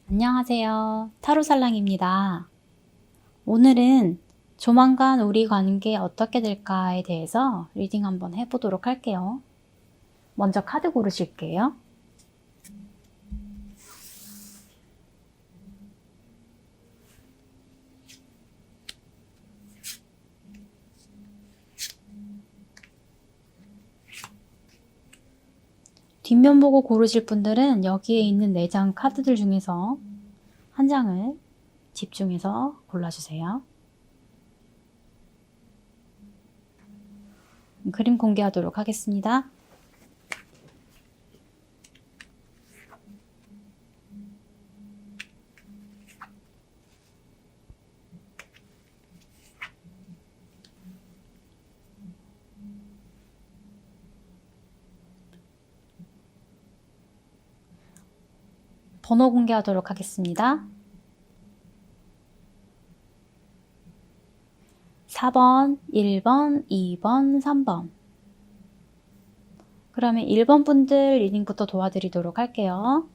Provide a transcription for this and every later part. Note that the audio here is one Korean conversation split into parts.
안녕하세요. 타로살랑입니다. 오늘은 조만간 우리 관계 어떻게 될까에 대해서 리딩 한번 해보도록 할게요. 먼저 카드 고르실게요. 뒷면 보고 고르실 분들은 여기에 있는 4장 카드들 중에서 한 장을 집중해서 골라주세요. 그림 공개하도록 하겠습니다. 번호 공개하도록 하겠습니다. 4번, 1번, 2번, 3번. 그러면 1번 분들 리딩부터 도와드리도록 할게요.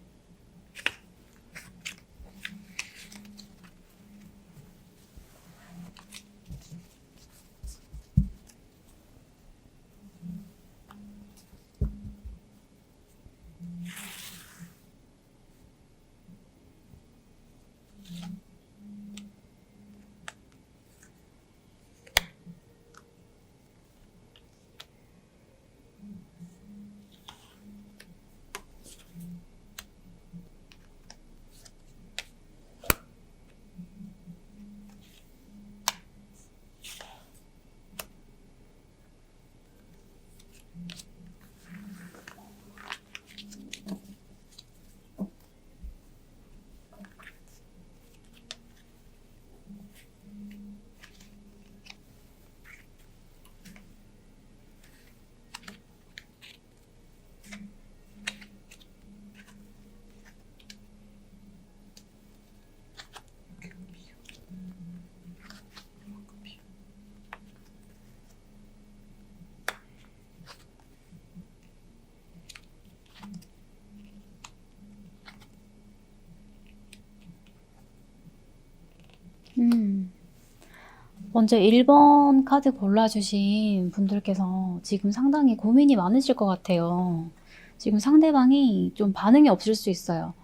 먼저 1번 카드 골라주신 분들께서 지금 상당히 고민이 많으실 것 같아요. 지금 상대방이 좀 반응이 없을 수 있어요.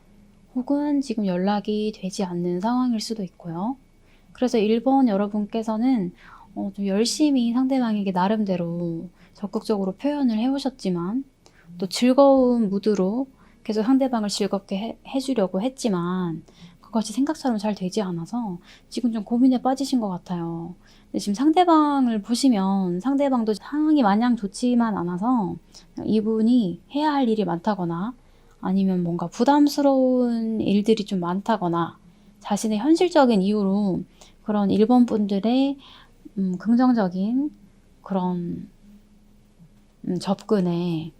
혹은 지금 연락이 되지 않는 상황일 수도 있고요. 그래서 1번 여러분께서는 좀 열심히 상대방에게 나름대로 적극적으로 표현을 해오셨지만 또 즐거운 무드로 계속 상대방을 즐겁게 해주려고 했지만 그것이 생각처럼 잘 되지 않아서 지금 좀 고민에 빠지신 것 같아요. 근데 지금 상대방을 보시면 상대방도 상황이 마냥 좋지만 않아서 이분이 해야 할 일이 많다거나 아니면 뭔가 부담스러운 일들이 좀 많다거나 자신의 현실적인 이유로 그런 1번 분들의 긍정적인 그런 접근에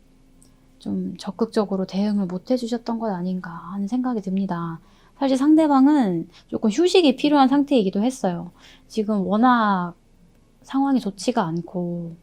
좀 적극적으로 대응을 못 해주셨던 것 아닌가 하는 생각이 듭니다. 사실 상대방은 조금 휴식이 필요한 상태이기도 했어요. 지금 워낙 상황이 좋지가 않고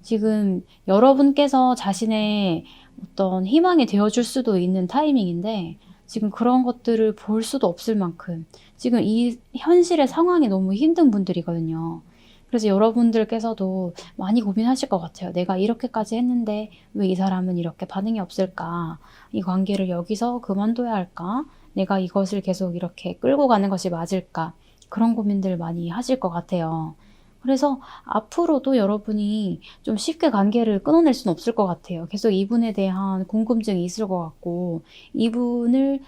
지금 여러분께서 자신의 어떤 희망이 되어줄 수도 있는 타이밍인데 지금 그런 것들을 볼 수도 없을 만큼 지금 이 현실의 상황이 너무 힘든 분들이거든요. 그래서 여러분들께서도 많이 고민하실 것 같아요. 내가 이렇게까지 했는데 왜 이 사람은 이렇게 반응이 없을까? 이 관계를 여기서 그만둬야 할까? 내가 이것을 계속 이렇게 끌고 가는 것이 맞을까? 그런 고민들 많이 하실 것 같아요. 그래서 앞으로도 여러분이 좀 쉽게 관계를 끊어낼 수는 없을 것 같아요. 계속 이분에 대한 궁금증이 있을 것 같고 이분을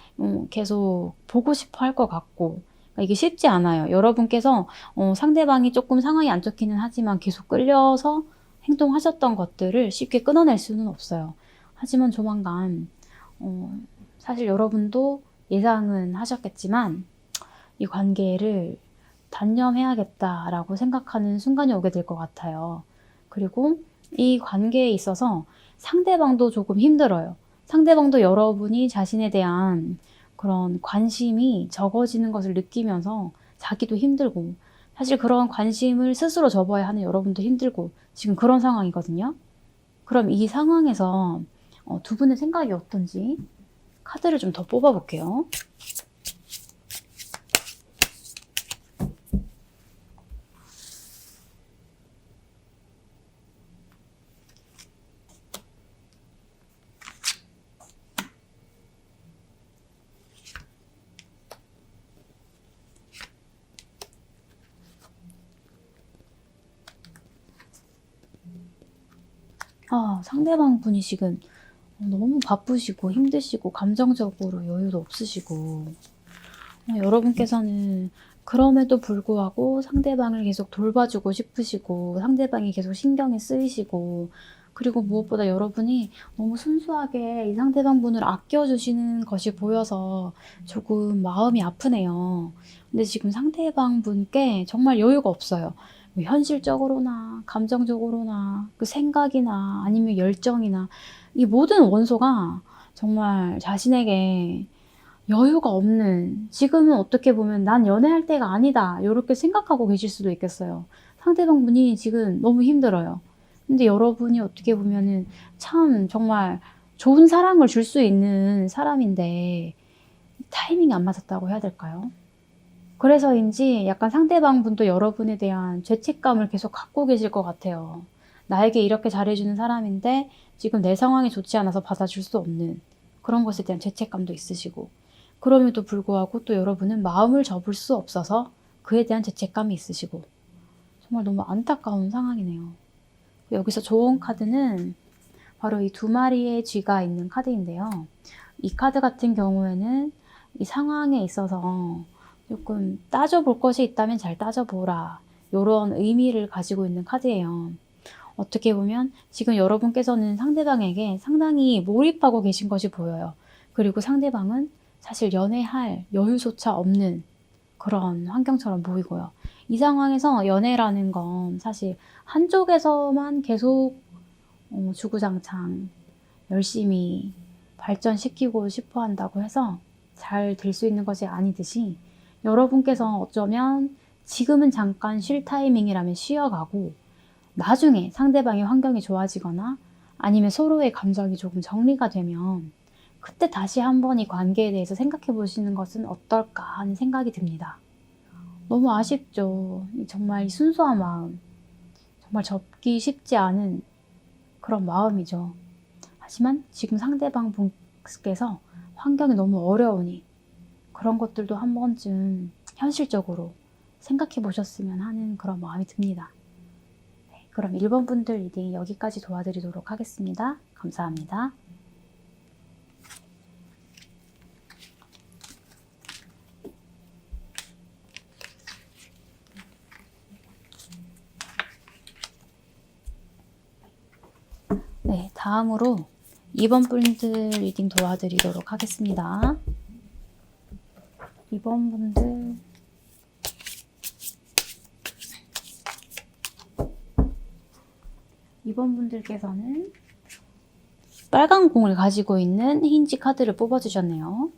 계속 보고 싶어 할 것 같고 이게 쉽지 않아요. 여러분께서 상대방이 조금 상황이 안 좋기는 하지만 계속 끌려서 행동하셨던 것들을 쉽게 끊어낼 수는 없어요. 하지만 조만간 사실 여러분도 예상은 하셨겠지만 이 관계를 단념해야겠다라고 생각하는 순간이 오게 될 것 같아요. 그리고 이 관계에 있어서 상대방도 조금 힘들어요. 상대방도 여러분이 자신에 대한 그런 관심이 적어지는 것을 느끼면서 자기도 힘들고 사실 그런 관심을 스스로 접어야 하는 여러분도 힘들고 지금 그런 상황이거든요. 그럼 이 상황에서 두 분의 생각이 어떤지 카드를 좀 더 뽑아볼게요. 상대방 분이 지금 너무 바쁘시고 힘드시고 감정적으로 여유도 없으시고 여러분께서는 그럼에도 불구하고 상대방을 계속 돌봐주고 싶으시고 상대방이 계속 신경이 쓰이시고 그리고 무엇보다 여러분이 너무 순수하게 이 상대방 분을 아껴주시는 것이 보여서 조금 마음이 아프네요. 근데 지금 상대방 분께 정말 여유가 없어요. 현실적으로나 감정적으로나 그 생각이나 아니면 열정이나 이 모든 원소가 정말 자신에게 여유가 없는, 지금은 어떻게 보면 난 연애할 때가 아니다 이렇게 생각하고 계실 수도 있겠어요. 상대방 분이 지금 너무 힘들어요. 근데 여러분이 어떻게 보면은 참 정말 좋은 사랑을 줄 수 있는 사람인데 타이밍이 안 맞았다고 해야 될까요? 그래서인지 약간 상대방 분도 여러분에 대한 죄책감을 계속 갖고 계실 것 같아요. 나에게 이렇게 잘해주는 사람인데 지금 내 상황이 좋지 않아서 받아줄 수 없는 그런 것에 대한 죄책감도 있으시고, 그럼에도 불구하고 또 여러분은 마음을 접을 수 없어서 그에 대한 죄책감이 있으시고, 정말 너무 안타까운 상황이네요. 여기서 좋은 카드는 바로 이 2마리의 쥐가 있는 카드인데요. 이 카드 같은 경우에는 이 상황에 있어서 조금 따져볼 것이 있다면 잘 따져보라, 이런 의미를 가지고 있는 카드예요. 어떻게 보면 지금 여러분께서는 상대방에게 상당히 몰입하고 계신 것이 보여요. 그리고 상대방은 사실 연애할 여유조차 없는 그런 환경처럼 보이고요. 이 상황에서 연애라는 건 사실 한쪽에서만 계속 주구장창 열심히 발전시키고 싶어 한다고 해서 잘 될 수 있는 것이 아니듯이, 여러분께서 어쩌면 지금은 잠깐 쉴 타이밍이라면 쉬어가고 나중에 상대방의 환경이 좋아지거나 아니면 서로의 감정이 조금 정리가 되면 그때 다시 한번 이 관계에 대해서 생각해 보시는 것은 어떨까 하는 생각이 듭니다. 너무 아쉽죠. 정말 이 순수한 마음, 정말 접기 쉽지 않은 그런 마음이죠. 하지만 지금 상대방 분께서 환경이 너무 어려우니 그런 것들도 한 번쯤 현실적으로 생각해 보셨으면 하는 그런 마음이 듭니다. 네, 그럼 1번 분들 리딩 여기까지 도와드리도록 하겠습니다. 감사합니다. 네, 다음으로 2번 분들 리딩 도와드리도록 하겠습니다. 2번 분들, 이번 분들께서는 빨간 공을 가지고 있는 힌지 카드를 뽑아주셨네요.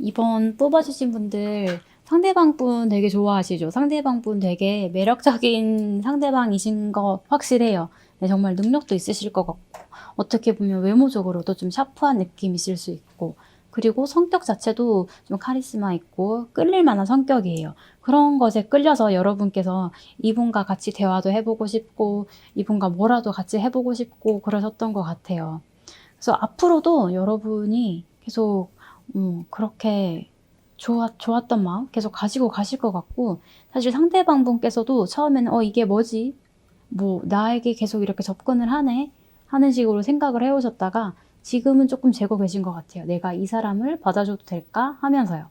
이번 뽑아주신 분들 상대방 분 되게 좋아하시죠? 상대방 분 되게 매력적인 상대방이신 거 확실해요. 네, 정말 능력도 있으실 것 같고 어떻게 보면 외모적으로도 좀 샤프한 느낌이 있을 수 있고 그리고 성격 자체도 좀 카리스마 있고 끌릴 만한 성격이에요. 그런 것에 끌려서 여러분께서 이분과 같이 대화도 해보고 싶고 이분과 뭐라도 같이 해보고 싶고 그러셨던 것 같아요. 그래서 앞으로도 여러분이 계속 그렇게 좋았던 마음 계속 가지고 가실 것 같고, 사실 상대방 분께서도 처음에는 이게 뭐지? 뭐 나에게 계속 이렇게 접근을 하네? 하는 식으로 생각을 해오셨다가 지금은 조금 재고 계신 것 같아요. 내가 이 사람을 받아줘도 될까? 하면서요.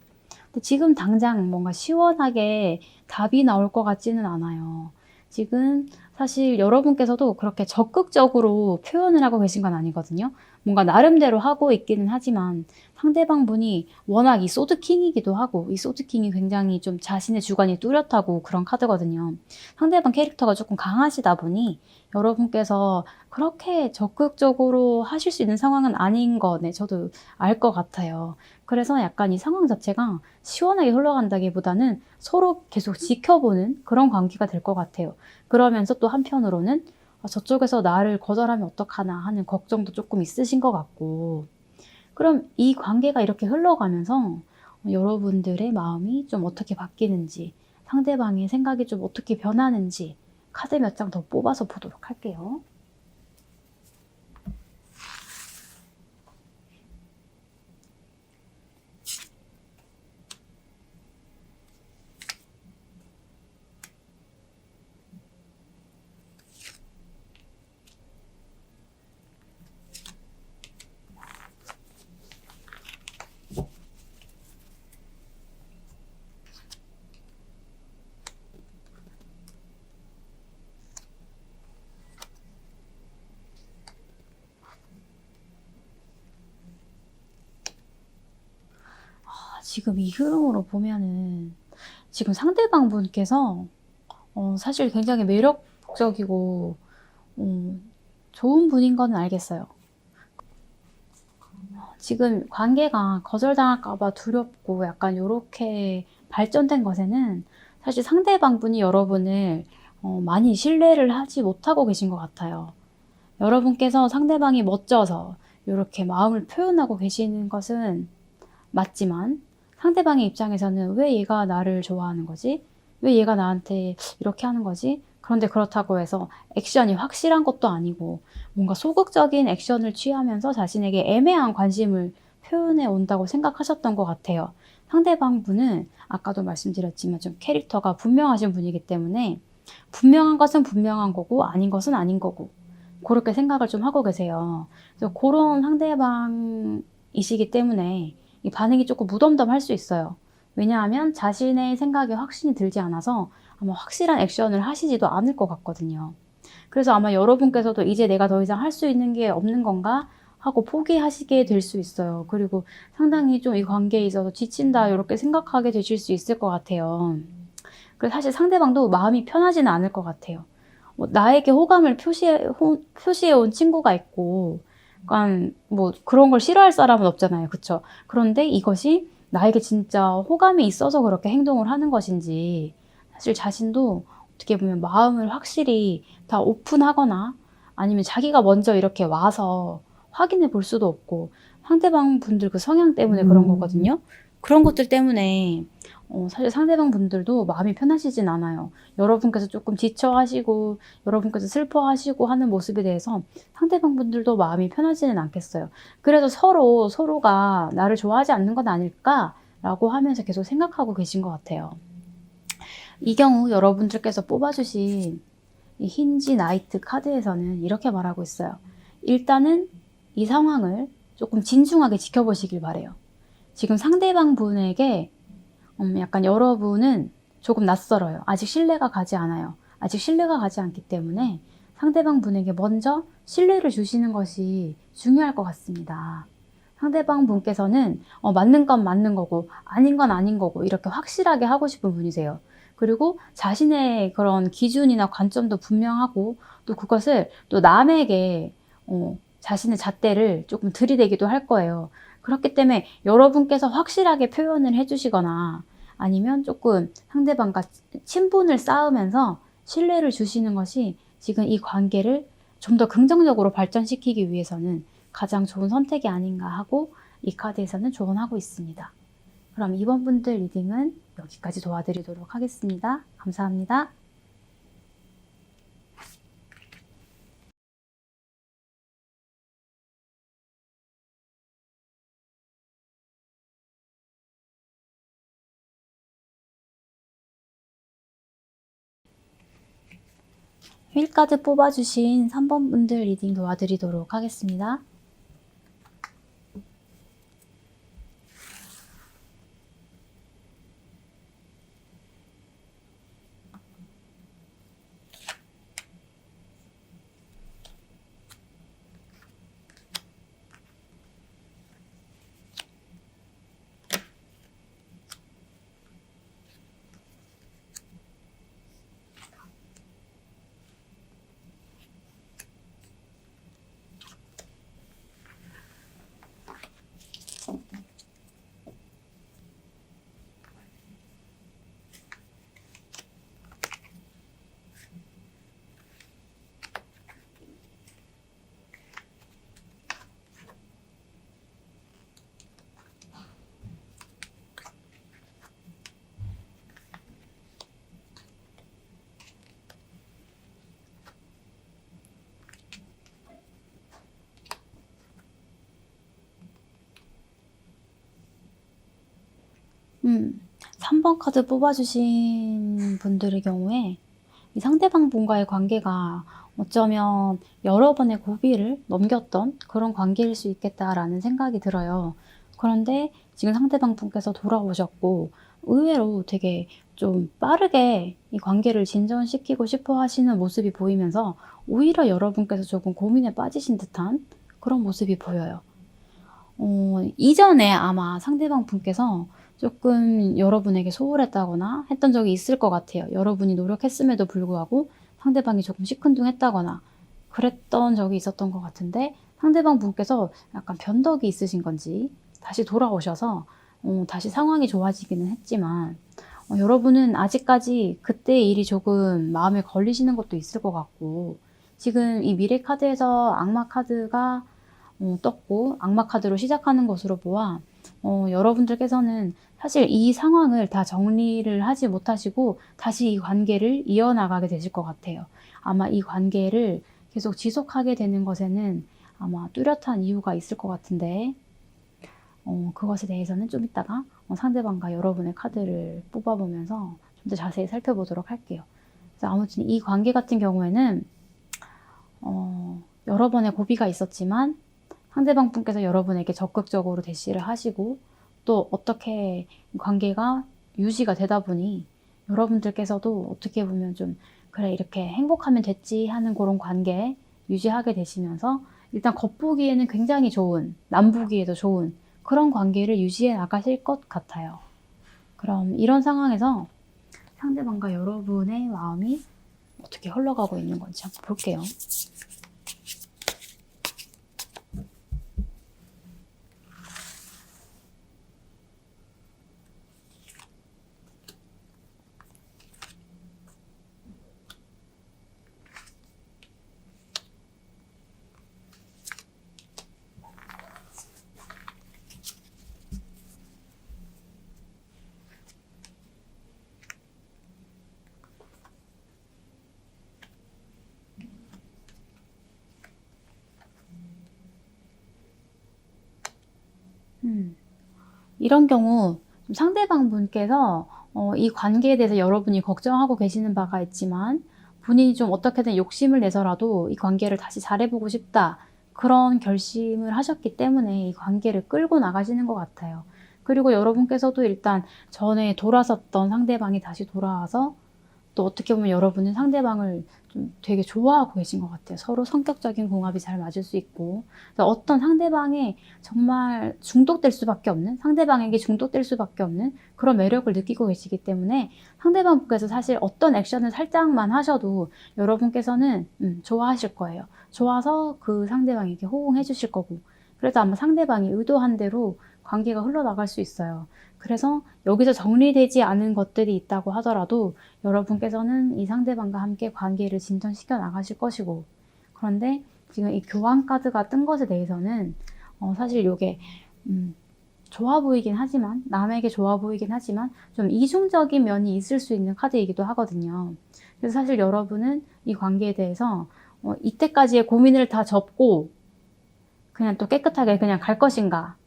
근데 지금 당장 뭔가 시원하게 답이 나올 것 같지는 않아요. 지금 사실 여러분께서도 그렇게 적극적으로 표현을 하고 계신 건 아니거든요. 뭔가 나름대로 하고 있기는 하지만 상대방 분이 워낙 이 소드킹이기도 하고, 이 소드킹이 굉장히 좀 자신의 주관이 뚜렷하고 그런 카드거든요. 상대방 캐릭터가 조금 강하시다 보니 여러분께서 그렇게 적극적으로 하실 수 있는 상황은 아닌 거네, 저도 알 것 같아요. 그래서 약간 이 상황 자체가 시원하게 흘러간다기보다는 서로 계속 지켜보는 그런 관계가 될 것 같아요. 그러면서 또 한편으로는 저쪽에서 나를 거절하면 어떡하나 하는 걱정도 조금 있으신 것 같고, 그럼 이 관계가 이렇게 흘러가면서 여러분들의 마음이 좀 어떻게 바뀌는지, 상대방의 생각이 좀 어떻게 변하는지 카드 몇 장 더 뽑아서 보도록 할게요. 지금 이 흐름으로 보면은 지금 상대방 분께서 사실 굉장히 매력적이고 좋은 분인 건 알겠어요. 지금 관계가 거절당할까봐 두렵고 약간 요렇게 발전된 것에는 사실 상대방 분이 여러분을 많이 신뢰를 하지 못하고 계신 것 같아요. 여러분께서 상대방이 멋져서 이렇게 마음을 표현하고 계시는 것은 맞지만, 상대방의 입장에서는 왜 얘가 나를 좋아하는 거지? 왜 얘가 나한테 이렇게 하는 거지? 그런데 그렇다고 해서 액션이 확실한 것도 아니고 뭔가 소극적인 액션을 취하면서 자신에게 애매한 관심을 표현해 온다고 생각하셨던 것 같아요. 상대방 분은 아까도 말씀드렸지만 좀 캐릭터가 분명하신 분이기 때문에 분명한 것은 분명한 거고 아닌 것은 아닌 거고 그렇게 생각을 좀 하고 계세요. 그래서 그런 상대방이시기 때문에 이 반응이 조금 무덤덤할 수 있어요. 왜냐하면 자신의 생각에 확신이 들지 않아서 아마 확실한 액션을 하시지도 않을 것 같거든요. 그래서 아마 여러분께서도 이제 내가 더 이상 할 수 있는 게 없는 건가 하고 포기하시게 될 수 있어요. 그리고 상당히 좀 이 관계에 있어서 지친다 이렇게 생각하게 되실 수 있을 것 같아요. 그래서 사실 상대방도 마음이 편하지는 않을 것 같아요. 나에게 호감을 표시해 온 친구가 있고, 약간 뭐 그런 걸 싫어할 사람은 없잖아요. 그쵸? 그런데 이것이 나에게 진짜 호감이 있어서 그렇게 행동을 하는 것인지, 사실 자신도 어떻게 보면 마음을 확실히 다 오픈하거나 아니면 자기가 먼저 이렇게 와서 확인해 볼 수도 없고, 상대방 분들 그 성향 때문에 그런 거거든요. 그런 것들 때문에 사실 상대방 분들도 마음이 편하시진 않아요. 여러분께서 조금 지쳐하시고 여러분께서 슬퍼하시고 하는 모습에 대해서 상대방 분들도 마음이 편하지는 않겠어요. 그래서 서로가 나를 좋아하지 않는 건 아닐까라고 하면서 계속 생각하고 계신 것 같아요. 이 경우 여러분들께서 뽑아주신 이 힌지 나이트 카드에서는 이렇게 말하고 있어요. 일단은 이 상황을 조금 진중하게 지켜보시길 바래요. 지금 상대방 분에게 약간 여러분은 조금 낯설어요. 아직 신뢰가 가지 않아요. 아직 신뢰가 가지 않기 때문에 상대방 분에게 먼저 신뢰를 주시는 것이 중요할 것 같습니다. 상대방 분께서는 맞는 건 맞는 거고 아닌 건 아닌 거고 이렇게 확실하게 하고 싶은 분이세요. 그리고 자신의 그런 기준이나 관점도 분명하고 또 그것을 또 남에게 자신의 잣대를 조금 들이대기도 할 거예요. 그렇기 때문에 여러분께서 확실하게 표현을 해주시거나 아니면 조금 상대방과 친분을 쌓으면서 신뢰를 주시는 것이 지금 이 관계를 좀 더 긍정적으로 발전시키기 위해서는 가장 좋은 선택이 아닌가 하고 이 카드에서는 조언하고 있습니다. 그럼 이번 분들 리딩은 여기까지 도와드리도록 하겠습니다. 감사합니다. 휠카드 뽑아주신 3번 분들 리딩 도와드리도록 하겠습니다. 음, 3번 카드 뽑아주신 분들의 경우에 이 상대방 분과의 관계가 어쩌면 여러 번의 고비를 넘겼던 그런 관계일 수 있겠다라는 생각이 들어요. 그런데 지금 상대방 분께서 돌아오셨고 의외로 되게 좀 빠르게 이 관계를 진전시키고 싶어 하시는 모습이 보이면서 오히려 여러분께서 조금 고민에 빠지신 듯한 그런 모습이 보여요. 이전에 아마 상대방 분께서 조금 여러분에게 소홀했다거나 했던 적이 있을 것 같아요. 여러분이 노력했음에도 불구하고 상대방이 조금 시큰둥했다거나 그랬던 적이 있었던 것 같은데 상대방 분께서 약간 변덕이 있으신 건지 다시 돌아오셔서 다시 상황이 좋아지기는 했지만 여러분은 아직까지 그때의 일이 조금 마음에 걸리시는 것도 있을 것 같고 지금 이 미래 카드에서 악마 카드가 떴고 악마 카드로 시작하는 것으로 보아 여러분들께서는 사실 이 상황을 다 정리를 하지 못하시고 다시 이 관계를 이어나가게 되실 것 같아요. 아마 이 관계를 계속 지속하게 되는 것에는 아마 뚜렷한 이유가 있을 것 같은데 그것에 대해서는 좀 이따가 상대방과 여러분의 카드를 뽑아보면서 좀 더 자세히 살펴보도록 할게요. 그래서 아무튼 이 관계 같은 경우에는 여러 번의 고비가 있었지만 상대방 분께서 여러분에게 적극적으로 대시를 하시고 또 어떻게 관계가 유지가 되다 보니 여러분들께서도 어떻게 보면 좀 그래 이렇게 행복하면 됐지 하는 그런 관계 유지하게 되시면서 일단 겉보기에는 굉장히 좋은 남보기에도 좋은 그런 관계를 유지해 나가실 것 같아요. 그럼 이런 상황에서 상대방과 여러분의 마음이 어떻게 흘러가고 있는 건지 한번 볼게요. 이런 경우 상대방 분께서 이 관계에 대해서 여러분이 걱정하고 계시는 바가 있지만 본인이 좀 어떻게든 욕심을 내서라도 이 관계를 다시 잘해보고 싶다. 그런 결심을 하셨기 때문에 이 관계를 끌고 나가시는 것 같아요. 그리고 여러분께서도 일단 전에 돌아섰던 상대방이 다시 돌아와서 또 어떻게 보면 여러분은 상대방을 좀 되게 좋아하고 계신 것 같아요. 서로 성격적인 궁합이 잘 맞을 수 있고 어떤 상대방에 정말 중독될 수밖에 없는 상대방에게 중독될 수밖에 없는 그런 매력을 느끼고 계시기 때문에 상대방께서 사실 어떤 액션을 살짝만 하셔도 여러분께서는 좋아하실 거예요. 좋아서 그 상대방에게 호응해 주실 거고 그래서 아마 상대방이 의도한 대로 관계가 흘러나갈 수 있어요. 그래서 여기서 정리되지 않은 것들이 있다고 하더라도 여러분께서는 이 상대방과 함께 관계를 진전시켜 나가실 것이고 그런데 지금 이 교환 카드가 뜬 것에 대해서는 사실 이게 좋아 보이긴 하지만, 남에게 좋아 보이긴 하지만 좀 이중적인 면이 있을 수 있는 카드이기도 하거든요. 그래서 사실 여러분은 이 관계에 대해서 이때까지의 고민을 다 접고 그냥 또 깨끗하게 그냥 갈 것인가,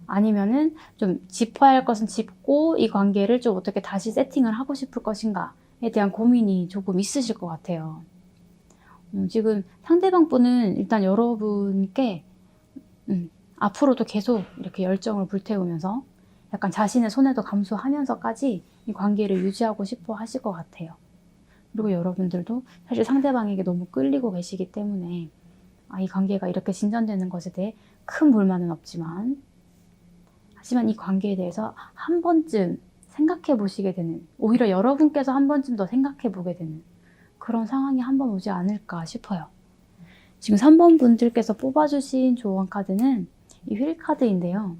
아니면은 좀 짚어야 할 것은 짚고 이 관계를 좀 어떻게 다시 세팅을 하고 싶을 것인가에 대한 고민이 조금 있으실 것 같아요. 지금 상대방 분은 일단 여러분께 앞으로도 계속 이렇게 열정을 불태우면서 약간 자신의 손해도 감수하면서까지 이 관계를 유지하고 싶어 하실 것 같아요. 그리고 여러분들도 사실 상대방에게 너무 끌리고 계시기 때문에 이 관계가 이렇게 진전되는 것에 대해 큰 불만은 없지만, 하지만 이 관계에 대해서 한 번쯤 생각해 보시게 되는, 오히려 여러분께서 한 번쯤 더 생각해 보게 되는 그런 상황이 한 번 오지 않을까 싶어요. 지금 3번 분들께서 뽑아주신 조언 카드는 이 휠 카드인데요.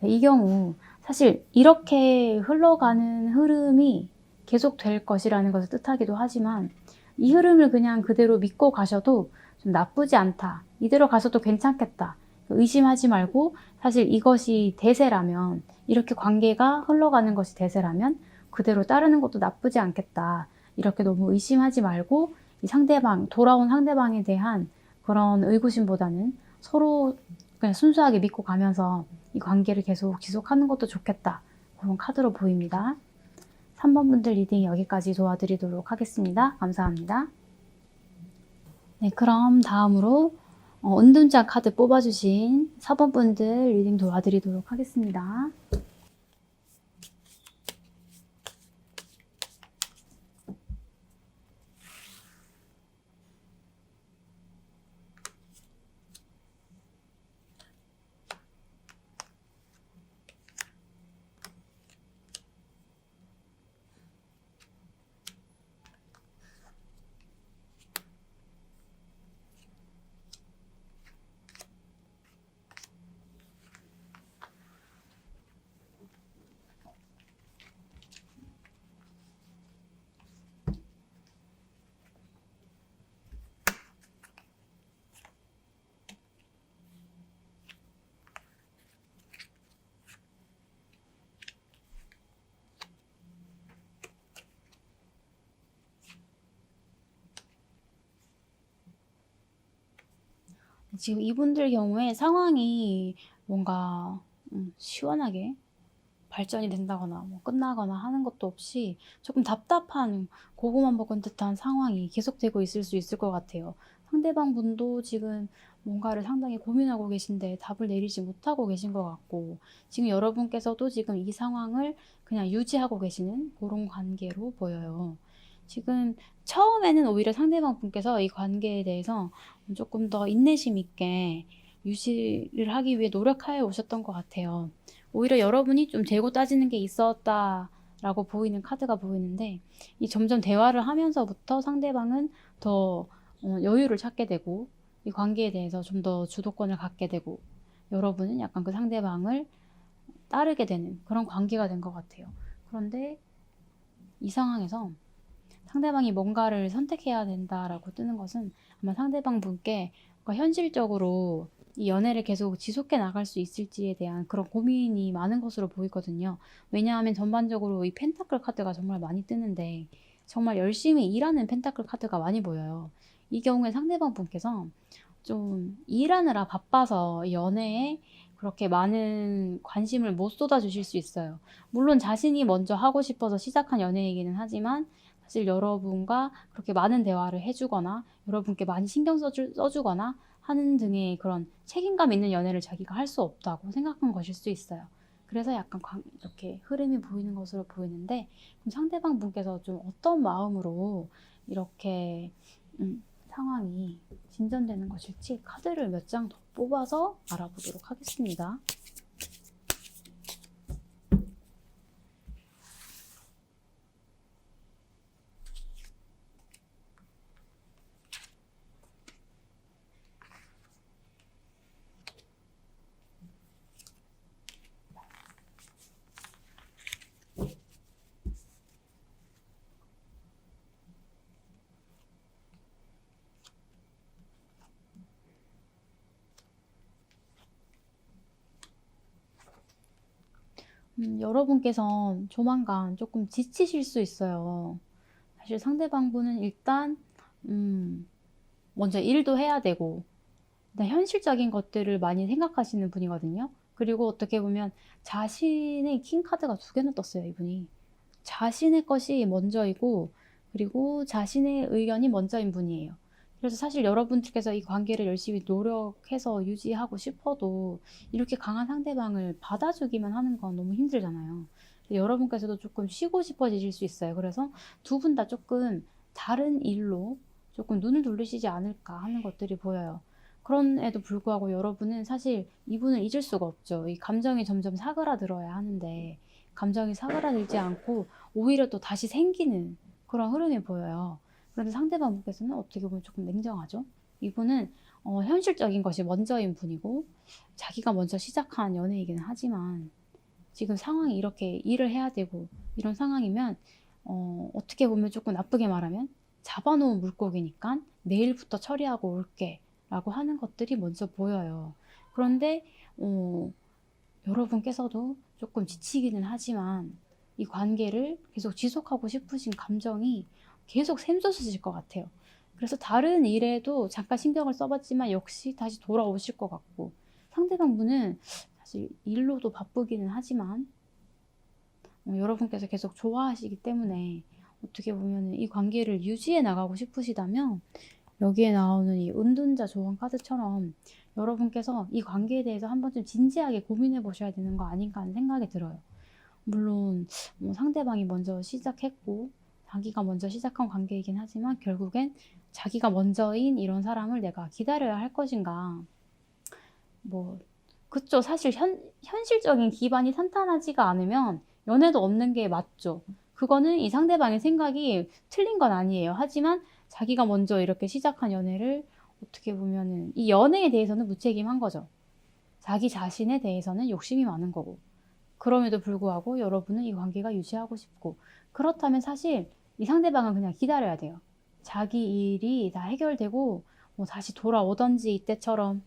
이 경우 사실 이렇게 흘러가는 흐름이 계속 될 것이라는 것을 뜻하기도 하지만, 이 흐름을 그냥 그대로 믿고 가셔도 좀 나쁘지 않다, 이대로 가셔도 괜찮겠다, 의심하지 말고, 사실 이것이 대세라면, 이렇게 관계가 흘러가는 것이 대세라면 그대로 따르는 것도 나쁘지 않겠다, 이렇게 너무 의심하지 말고 이 상대방, 돌아온 상대방에 대한 그런 의구심보다는 서로 그냥 순수하게 믿고 가면서 이 관계를 계속 지속하는 것도 좋겠다, 그런 카드로 보입니다. 3번 분들 리딩 여기까지 도와드리도록 하겠습니다. 감사합니다. 네, 그럼 다음으로 은둔자 카드 뽑아주신 4번 분들 리딩 도와드리도록 하겠습니다. 지금 이분들 경우에 상황이 뭔가 시원하게 발전이 된다거나 뭐 끝나거나 하는 것도 없이 조금 답답한, 고구마 먹은 듯한 상황이 계속되고 있을 수 있을 것 같아요. 상대방 분도 지금 뭔가를 상당히 고민하고 계신데 답을 내리지 못하고 계신 것 같고, 지금 여러분께서도 지금 이 상황을 그냥 유지하고 계시는 그런 관계로 보여요. 지금 처음에는 오히려 상대방 분께서 이 관계에 대해서 조금 더 인내심 있게 유지를 하기 위해 노력해 오셨던 것 같아요. 오히려 여러분이 좀 재고 따지는 게 있었다라고 보이는 카드가 보이는데, 이 점점 대화를 하면서부터 상대방은 더 여유를 찾게 되고 이 관계에 대해서 좀 더 주도권을 갖게 되고, 여러분은 약간 그 상대방을 따르게 되는 그런 관계가 된 것 같아요. 그런데 이 상황에서 상대방이 뭔가를 선택해야 된다라고 뜨는 것은 아마 상대방 분께 현실적으로 이 연애를 계속 지속해 나갈 수 있을지에 대한 그런 고민이 많은 것으로 보이거든요. 왜냐하면 전반적으로 이 펜타클 카드가 정말 많이 뜨는데 정말 열심히 일하는 펜타클 카드가 많이 보여요. 이 경우에 상대방 분께서 좀 일하느라 바빠서 연애에 그렇게 많은 관심을 못 쏟아주실 수 있어요. 물론 자신이 먼저 하고 싶어서 시작한 연애이기는 하지만, 사실 여러분과 그렇게 많은 대화를 해주거나 여러분께 많이 신경 써주거나 하는 등의 그런 책임감 있는 연애를 자기가 할 수 없다고 생각한 것일 수 있어요. 그래서 약간 이렇게 흐름이 보이는 것으로 보이는데, 그럼 상대방 분께서 좀 어떤 마음으로 이렇게 상황이 진전되는 것일지 카드를 몇 장 더 뽑아서 알아보도록 하겠습니다. 여러분께서 조만간 조금 지치실 수 있어요. 사실 상대방분은 일단 먼저 일도 해야 되고 일단 현실적인 것들을 많이 생각하시는 분이거든요. 그리고 어떻게 보면 자신의 킹카드가 두 개나 떴어요, 이분이. 자신의 것이 먼저이고 그리고 자신의 의견이 먼저인 분이에요. 그래서 사실 여러분들께서 이 관계를 열심히 노력해서 유지하고 싶어도 이렇게 강한 상대방을 받아주기만 하는 건 너무 힘들잖아요. 여러분께서도 조금 쉬고 싶어지실 수 있어요. 그래서 두 분 다 조금 다른 일로 조금 눈을 돌리시지 않을까 하는 것들이 보여요. 그럼에도 불구하고 여러분은 사실 이분을 잊을 수가 없죠. 이 감정이 점점 사그라들어야 하는데 감정이 사그라들지 않고 오히려 또 다시 생기는 그런 흐름이 보여요. 그런데 상대방 분께서는 어떻게 보면 조금 냉정하죠. 이분은 현실적인 것이 먼저인 분이고 자기가 먼저 시작한 연애이기는 하지만 지금 상황이 이렇게 일을 해야 되고 이런 상황이면 어떻게 보면 조금 나쁘게 말하면 잡아놓은 물고기니까 내일부터 처리하고 올게 라고 하는 것들이 먼저 보여요. 그런데 여러분께서도 조금 지치기는 하지만 이 관계를 계속 지속하고 싶으신 감정이 계속 샘솟으실 것 같아요. 그래서 다른 일에도 잠깐 신경을 써봤지만 역시 다시 돌아오실 것 같고 상대방 분은 사실 일로도 바쁘기는 하지만 여러분께서 계속 좋아하시기 때문에 어떻게 보면 이 관계를 유지해 나가고 싶으시다면 여기에 나오는 이 은둔자 조언 카드처럼 여러분께서 이 관계에 대해서 한 번쯤 진지하게 고민해 보셔야 되는 거 아닌가 하는 생각이 들어요. 물론 상대방이 먼저 시작했고 자기가 먼저 시작한 관계이긴 하지만 결국엔 자기가 먼저인 이런 사람을 내가 기다려야 할 것인가. 그쵸. 사실 현실적인 기반이 탄탄하지가 않으면 연애도 없는 게 맞죠. 그거는 이 상대방의 생각이 틀린 건 아니에요. 하지만 자기가 먼저 이렇게 시작한 연애를 어떻게 보면은 이 연애에 대해서는 무책임한 거죠. 자기 자신에 대해서는 욕심이 많은 거고. 그럼에도 불구하고 여러분은 이 관계가 유지하고 싶고 그렇다면 사실 이 상대방은 그냥 기다려야 돼요. 자기 일이 다 해결되고 다시 돌아오던지 이때처럼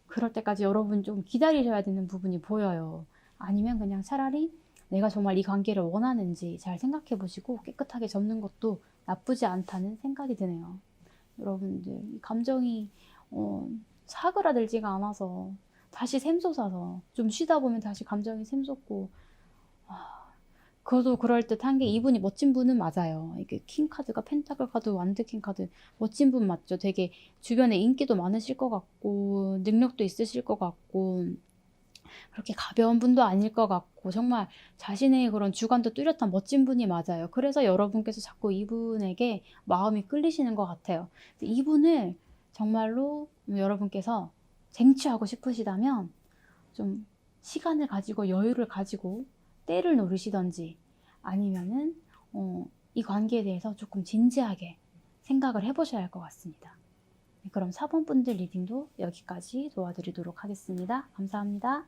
그럴 때까지 여러분 좀 기다리셔야 되는 부분이 보여요. 아니면 그냥 차라리 내가 정말 이 관계를 원하는지 잘 생각해 보시고 깨끗하게 접는 것도 나쁘지 않다는 생각이 드네요. 여러분들 감정이 사그라들지가 않아서 다시 샘솟아서 좀 쉬다 보면 다시 감정이 샘솟고 그것도 그럴듯한 게 이분이 멋진 분은 맞아요. 이게 킹카드가 펜타클 카드, 완드킹 카드 멋진 분 맞죠. 되게 주변에 인기도 많으실 것 같고 능력도 있으실 것 같고 그렇게 가벼운 분도 아닐 것 같고 정말 자신의 그런 주관도 뚜렷한 멋진 분이 맞아요. 그래서 여러분께서 자꾸 이분에게 마음이 끌리시는 것 같아요. 이분을 정말로 여러분께서 쟁취하고 싶으시다면 좀 시간을 가지고 여유를 가지고 때를 노리시던지 아니면은 이 관계에 대해서 조금 진지하게 생각을 해보셔야 할 것 같습니다. 그럼 4번 분들 리딩도 여기까지 도와드리도록 하겠습니다. 감사합니다.